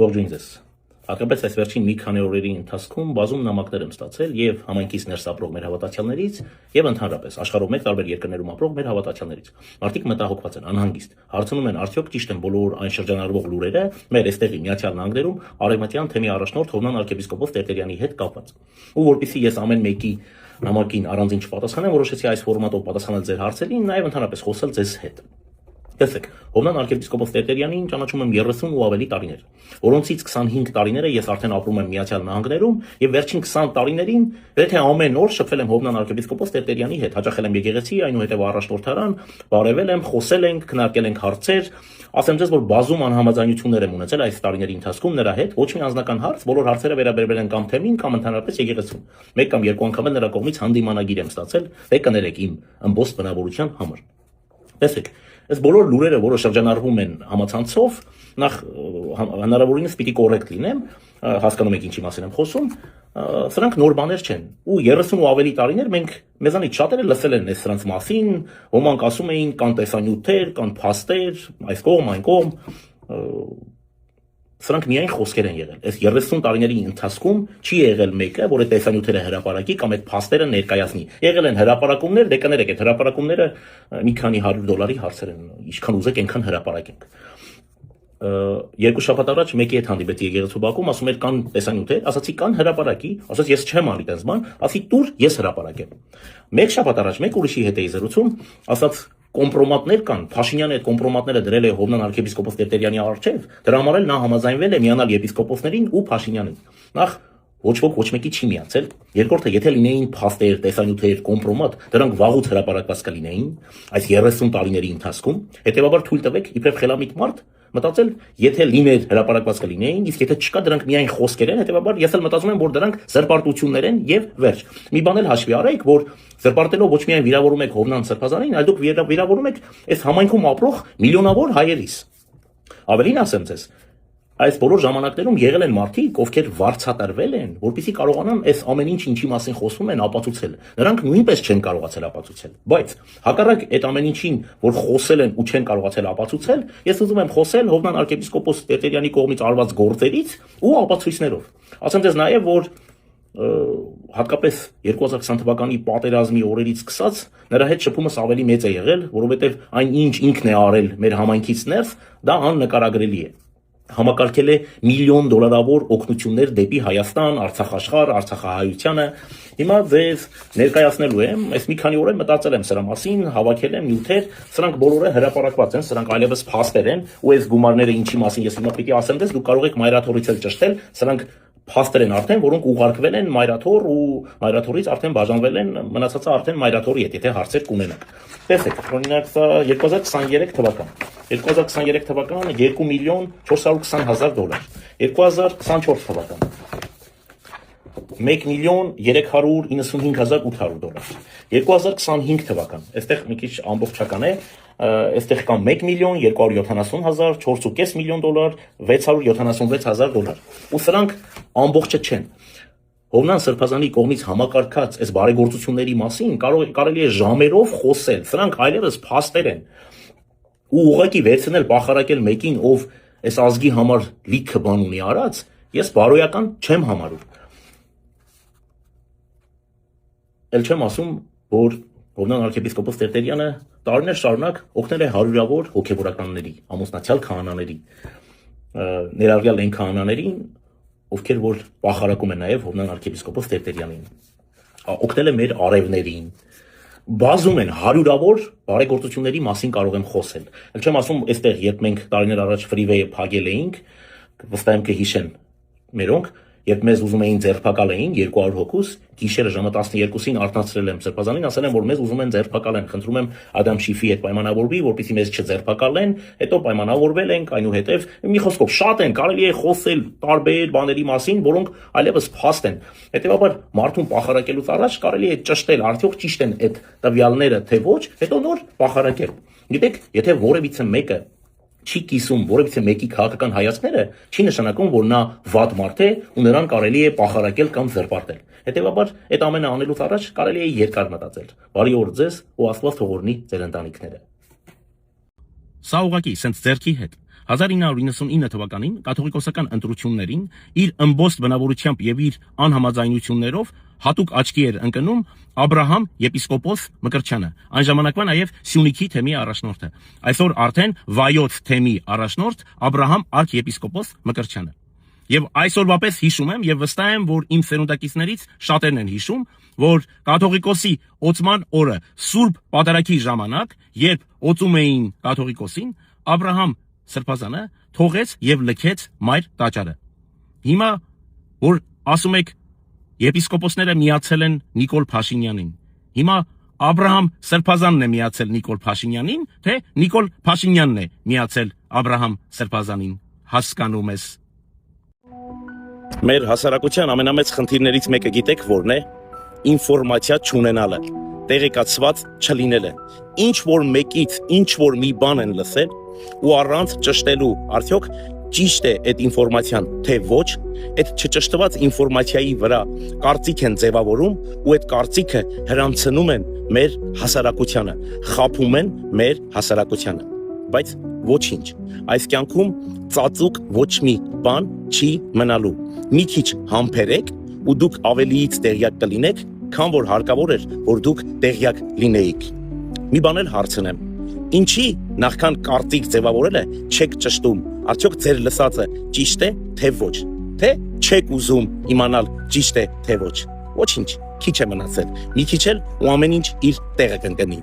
Ողջույն ձեզ։ Հատկապես այս վերջին մի քանի օրերի ընթացքում բազում նամակներ եմ ստացել եւ համայնքից ներս ապրող մեր հավատացյալներից եւ ընդհանրապես աշխարհով մեծ տարբեր երկրներում ապրող մեր հավատացյալներից։ Մարդիկ մտահոգված են, անհանգիստ, հարցնում են արդյոք ճիշտ են բոլոր այն շրջանառվող լուրերը մեր այստեղի Միացյալ Նահանգներում արևմտյան թեմի առաջնորդ Հովնան arczepiskopos Տերտերյանի հետ կապված։ Ու որպեսզի ես ամեն մեկի նամակին առանձին չպատասխանեմ, որոշեցի այս ֆորմատով պատասխանել ձեր հարցերին, նաեւ ընդհանրապես խոսել ձեզ հետ։ Տեսեք, Հովնան arczepiskopos Տերտերյանին ճանաչում եմ 30 ու ավելի տարիներ, որոնցից 25 տարիները ես արդեն ապրում եմ Միացյալ Նահանգներում եւ վերջին 20 տարիներին եթե ամեն օր շփվել եմ Հովնան arczepiskopos Տերտերյանի հետ, հաճախել եմ եկեղեցի, այնուհետեւ առաջնորդարան, բարևել եմ, խոսել ենք, քննարկել ենք հարցեր, ասեմ ձեզ, որ բազում անհամաձայնություններ եմ ունեցել այս տարիների ընթացքում նրա հետ, ոչ մի անձնական հարց, բոլոր հարցերը վերաբերվել են կամ թեմին կամ ընդհանրապես եկեղեցուն։ Մեկ կամ երկու անգամ նրա կողմից հանդիմանագիր եմ ստացել, դե կներեք իմ ըմբոստ բնավորության համար։ Տեսեք, այս բոլոր լուրերը, որը շրջանառվում են համացանցով, նախ հնարավորինս պիտի կոռեկտ լինեմ, հասկանում եք ինչի մասին եմ խոսում, սրանք նոր բաներ չեն։ Ու 30 ու ավելի տարիներ մենք մեզանից շատերը լսել են այս սրանց մասին, ոմանք ասում էին կան տեսանյութեր, կան փաստեր, այս կողմ, այն կողմ, սրանք միայն խոսքեր են եղել։ Այս 30 տարիների ընթացքում չի եղել մեկը, որ այդ տեսանյութերը հրապարակի կամ այդ փաստերը ներկայացնի։ Եղել են հրապարակումներ, դե կներեք, այդ հրապարակումները մի քանի $100 հարցեր են, ինչքան ուզեք, այնքան հրապարակենք։ Երկու շաբաթ առաջ մեկի հետ հանդիպեցի եկեղեցու բակում, ասում էր կան տեսանյութեր, ասացի կան հրապարակի, ասաց ես չեմ անի տես բան, ասի տուր ես հրապարակեմ։ Մեկ շաբաթ առաջ մեկ ուրիշի հետ էի զրուցում, ասաց կոմպրոմատներ կան, Փաշինյանը այդ կոմպրոմատները դրել է Հովնան arczepiskopos Տերտերյանի առջև, դրա համար էլ նա համաձայնվել է միանալ եպիսկոպոսներին ու Փաշինյանին։ Նախ ոչ ոք ոչ մեկի չի միացել, երկրորդը եթե լինեին փաստեր, տեսանյութեր, կոմպրոմատ, դրանք վաղուց հրապարակված կլինեին այս 30 տարիների ընթացքում, հետեւաբար թույլ տվեք իբրև խելամիտ մարդ մտածել, եթե լիներ հրապարակված կլինեին, իսկ եթե չկա դրանք միայն խոսքեր են, հետեւաբար ես էլ մտածում եմ, որ դրանք զրպարտություններ են եւ վերջ։ Մի բան էլ հաշվի առեք, որ զրպարտելով ոչ միայն վիրավորում եք Հովնան Սրբազանին, այլ դուք վիրավորում եք այս համայնքում ապրող միլիոնավոր հայերիս։ Ավելին ասեմ ձեզ, այս բոլոր ժամանակներում եղել են մարդիկ, ովքեր վարձատրվել են, որպեսզի կարողանան այս ամեն ինչ ինչի մասին խոսում են ապացուցել։ Նրանք նույնպես չեն կարողացել ապացուցել, բայց հակառակ այդ ամեն ինչին, որ խոսել են ու չեն կարողացել ապացուցել, ես ուզում եմ խոսել Հովնան arczepiskopos Տերտերյանի կողմից արված գործերից ու ապացույցներով։ Ասեմ ձեզ նաև, որ հատկապես 2020 թվականի պատերազմի օրերից սկսած նրա հետ շփումս ավելի մեծ է եղել, որովհետև այն ինչ ինքն է արել մեր համայնքից ներս, դա աննկարագրելի է։ Համակարգել է $1,000,000 օգնություններ դեպի Հայաստան, Արցախ-աշխարհ, Արցախահայությանը։ Հիմա ձեզ ներկայացնելու եմ, այս մի քանի օր մտածել եմ սրա մասին, հավաքել եմ նյութեր, սրանք բոլորը հրապարակված են, սրանք այլևս փաստեր են, ու այս գումարները ինչի մասին ես հիմա պիտի ասեմ դες, դուք կարող եք մայրաթորից էլ ճշտել, սրանք փաստեր են արդեն, որոնք ուղարկվել են մայրաթոր ու մայրաթորից արդեն բաժանվել են, մնացածը արդեն մայրաթորի հետ, եթե հարցեր կունենաք։ Տեսեք, օրինակ սա 2023 թվական։ 2023 թվականը $2,420,000, 2024 թվական $1,395,800, 2025 թվական, այստեղ մի քիչ ամբողջական է, այստեղ կա $1,270,000, $4.5 միլիոն, $676,000, ու սրանք ամբողջը չեն։ Հովնան Սրբազանի կողմից համակարգած այս բարեգործությունների մասին կարելի է ժամերով խոսել, սրանք այլևս փաստեր են։ Ու ուղղակի վերցնել բախարակել մեկին, ով այս ազգի համար լիքը բան ունի արած, ես բարոյական չեմ համարում։ Էլ չեմ ասում, որ Հովնան arczepiskopos Տերտերյանը տարիներ շարունակ օգնել է հարյուրավոր հոգևորականների, ամուսնացյալ քահանաների, ներառյալ այն քահանաներին, ովքեր որ բախարակում են նաև Հովնան arczepiskopos Տերտերյանին, օգնել է մեր արևներին, բազում են հարյուրավոր բարեգործությունների մասին կարող եմ խոսել։ Էլ չեմ ասում, այստեղ երբ մենք տարիներ առաջ ֆրիվեյը փակել էինք, վստահ եմ կհիշեն մերոնք, երբ մեզ ուզում էին ձերբակալեին 200 հոգուս, գիշերը ժամը 12-ին արթնացրել եմ Սրբազանին, ասել եմ, որ մեզ ուզում են ձերբակալեն, խնդրում եմ Ադամ Շիֆի հետ պայմանավորվի, որպեսզի մեզ չձերբակալեն, հետո պայմանավորվել ենք, այնուհետև մի խոսքով շատ են, կարելի է խոսել տարբեր բաների մասին, որոնք այլևս փաստ են։ Հետևաբար մարդուն պախարակելուց առաջ կարելի է ճշտել, արդյոք ճիշտ են այդ տվյալները, թե ոչ, հետո նոր պախարակել։ Գիտեք, եթե որևիցե մեկը չի կիսում որևիցե մեկի քաղաքական հայացքները, չի նշանակում, որ նա վատ մարդ է ու նրան կարելի է պախարակել կամ զրպարտել։ Հետևաբար, այդ ամենը անելուց առաջ կարելի է երկար մտածել։ Բարի օր ձեզ ու Աստված թող օրհնի ձեր ընտանիքները։ Սա ուղղակի սենց ձեռքի հետ։ 1999 թվականին կաթողիկոսական ընտրություններին իր ըմբոստ բնավորությամբ եւ իր անհամաձայնություններով հատուկ աչքի էր ընկնում Աբրահամ եպիսկոպոս Մկրտչյանը, այն ժամանակվա նաև Սյունիքի թեմի առաջնորդը, այսօր արդեն Վայոց թեմի առաջնորդ Աբրահամ արքեպիսկոպոս Մկրտչյանը։ Եվ այսօրվա պես հիշում եմ եւ վստահ եմ, որ իմ սերունդակիցներից շատերն են հիշում, որ կաթողիկոսի օծման օրը Սուրբ Պատարագի ժամանակ, երբ օծում էին կաթողիկոսին, Աբրահամ Սրբազանը թողեց եւ լքեց մայր տաճարը։ Հիմա որ ասում եք եպիսկոպոսները միացել են Նիկոլ Փաշինյանին, հիմա Աբրահամ Սրբազանն է միացել Նիկոլ Փաշինյանին, թե Նիկոլ Փաշինյանն է միացել Աբրահամ Սրբազանին, հասկանում ես։ Մեր հասարակության ամենամեծ խնդիրներից մեկը գիտեք որն է։ Ինֆորմացիա չունենալը, տեղեկացված չլինելը։ Ինչ որ մեկից ինչ որ մի բան են լսել ու առանց ճշտելու արդյոք ճիշտ է այդ ինֆորմացիան, թե ոչ, այդ չճշտված ինֆորմացիայի վրա կարծիք են ձևավորում ու այդ կարծիքը հрамցնում են մեր հասարակությանը, խաբում են մեր հասարակությանը։ Բայց ոչինչ, այս կյանքում ծածուկ ոչ մի բան չի մնալու։ Մի քիչ համբերեք ու դուք ավելիից տեղյակ կլինեք, քան որ հարկավոր էր, որ դուք տեղյակ լինեիք։ Մի բան էլ հարցնեմ, ինչի նախքան կարծիք ձևավորելը չեք ճշտում, արդյոք ձեր լսածը ճիշտ է, թե ոչ, թե չեք ուզում իմանալ ճիշտ է, թե ոչ։ Ոչինչ, քիչ է մնացել, մի քիչ էլ ու ամեն ինչ իր տեղը կընկնի։